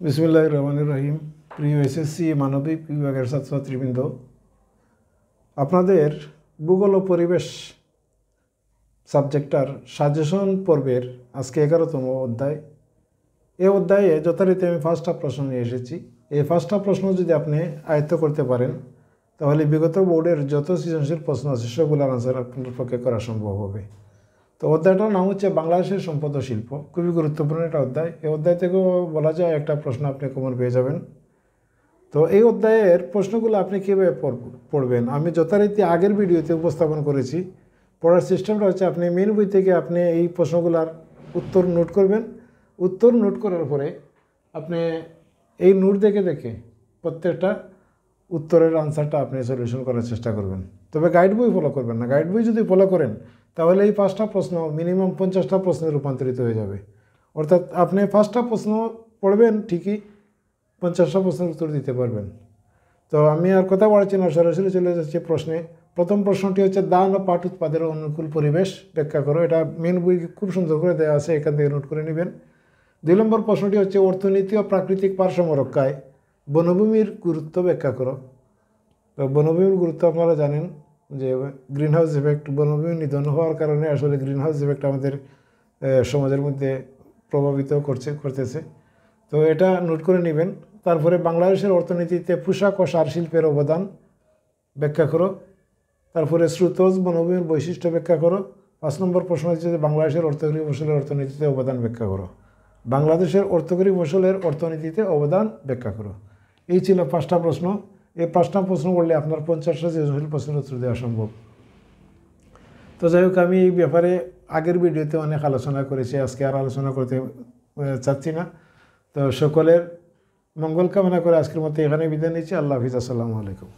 বিসমিল্লাহির রহমানির রহিম। প্রিয় এসএসসি মানবিক বিভাগের ছাত্রছাত্রীবৃন্দ, আপনাদের ভূগোল ও পরিবেশ সাবজেক্টটার সাজেশন পর্বের আজকে 11তম অধ্যায়। এই অধ্যায়ে যথারীতি আমি ফার্স্ট হাফ প্রশ্ন নিয়ে এসেছি। এই ফার্স্ট হাফ প্রশ্ন যদি আপনি আয়ত্ত করতে পারেন তাহলে বিগত বোর্ডের যত সৃজনশীল প্রশ্ন আছে সেগুলোর আনসার আপনার পক্ষে করা সম্ভব হবে। তো অধ্যায়টার নাম হচ্ছে বাংলাদেশের সম্পদ ও শিল্প। খুবই গুরুত্বপূর্ণ একটা অধ্যায়। এই অধ্যায় থেকেও বলা যায় একটা প্রশ্ন আপনি কমন পেয়ে যাবেন। তো এই অধ্যায়ের প্রশ্নগুলো আপনি কীভাবে পড়বেন আমি যথারীতি আগের ভিডিওতে উপস্থাপন করেছি। পড়ার সিস্টেমটা হচ্ছে আপনি মেন বই থেকে আপনি এই প্রশ্নগুলোর উত্তর নোট করবেন। উত্তর নোট করার পরে আপনি এই নোট দেখে দেখে প্রত্যেকটা উত্তরের আনসারটা আপনি সলিউশন করার চেষ্টা করবেন। তবে গাইড বই ফলো করবেন না। গাইড বই যদি ফলো করেন তাহলে এই 5টা প্রশ্ন মিনিমাম 50টা প্রশ্নে রূপান্তরিত হয়ে যাবে। অর্থাৎ আপনি 5টা প্রশ্ন পড়বেন ঠিকই, 50টা প্রশ্নের উত্তর দিতে পারবেন। তো আমি আর কথা বাড়াচ্ছি না, সরাসরি চলে যাচ্ছি প্রশ্নে। প্রথম প্রশ্নটি হচ্ছে ধান ও পাট উৎপাদনের অনুকূল পরিবেশ ব্যাখ্যা করো। এটা মেন বই খুব সুন্দর করে দেওয়া আছে, এখান থেকে নোট করে নেবেন। 2 নম্বর প্রশ্নটি হচ্ছে অর্থনীতি ও প্রাকৃতিক ভারসাম্য রক্ষায় বনভূমির গুরুত্ব ব্যাখ্যা করো। তো বনভূমির গুরুত্ব আপনারা জানেন যে গ্রিন হাউস ইফেক্ট, বনভূমি নিধন হওয়ার কারণে আসলে গ্রিন হাউস ইফেক্ট আমাদের সমাজের মধ্যে প্রভাবিত করতেছে। তো এটা নোট করে নেবেন। তারপরে বাংলাদেশের অর্থনীতিতে পোশাক ও সার শিল্পের অবদান ব্যাখ্যা করো। তারপরে শ্রুতজ বনভূমির বৈশিষ্ট্য ব্যাখ্যা করো। 5 নম্বর প্রশ্ন হচ্ছে যে বাংলাদেশের অর্থকরী ফসলের অর্থনীতিতে অবদান ব্যাখ্যা করো। বাংলাদেশের অর্থকরী ফসলের অর্থনীতিতে অবদান ব্যাখ্যা করো। এই ছিল 5টা প্রশ্ন। এই 5টা প্রশ্ন করলে আপনার 50টা সৃজনশীল প্রশ্নের উত্তর দেওয়া সম্ভব। তো যাই হোক, আমি এই ব্যাপারে আগের ভিডিওতে অনেক আলোচনা করেছি, আজকে আর আলোচনা করতে চাচ্ছি না। তো সকলের মঙ্গল কামনা করে আজকের মতো এখানে বিদায় নিচ্ছি। আল্লাহ হাফিজ। আসসালামু আলাইকুম।